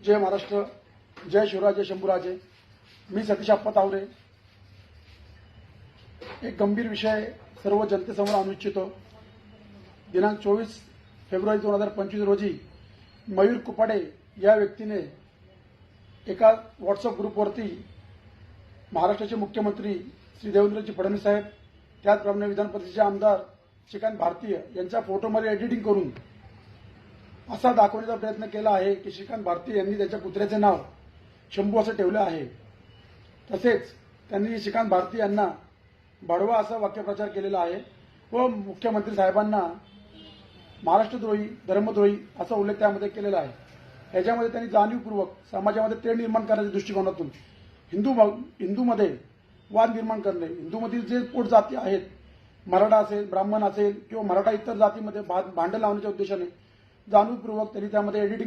जय महाराष्ट्र, जय शिवराज, जय शंभूराजे. मी सतीश आप्पा तावरे. एक गंभीर विषय सर्व जनतेसमोर आणू इच्छितो. दिनांक 24 फेब्रुवारी 2025 रोजी मयूर कुपाडे या व्यक्तीने एका व्हॉट्सअप ग्रुपवरती महाराष्ट्राचे मुख्यमंत्री श्री देवेंद्रजी फडणवीस साहेब, त्याचप्रमाणे विधान परिषदेचे आमदार श्रीकांत भारतीय यांच्या फोटोमध्ये एडिटिंग करून असा दाखवण्याचा प्रयत्न केला आहे की श्रीकांत भारतीय यांनी त्यांच्या कुत्र्याचे नाव शंभू असं ठेवलं आहे. तसेच त्यांनी श्रीकांत भारतीय यांना बडवा असा वाक्यप्रचार केलेला आहे व मुख्यमंत्री साहेबांना महाराष्ट्रद्रोही, धर्मद्रोही असा उल्लेख त्यामध्ये केलेला आहे. याच्यामध्ये त्यांनी जाणीवपूर्वक समाजामध्ये तेढ निर्माण करण्याच्या दृष्टिकोनातून हिंदूमध्ये वाद निर्माण करणे, हिंदूमधील जे पोट जाती आहेत, मराठा असेल, ब्राह्मण असेल किंवा मराठा इतर जातीमध्ये भांडण लावण्याच्या उद्देशाने जाणीवपूर्वक त्यांनी त्यामध्ये एडिटिंग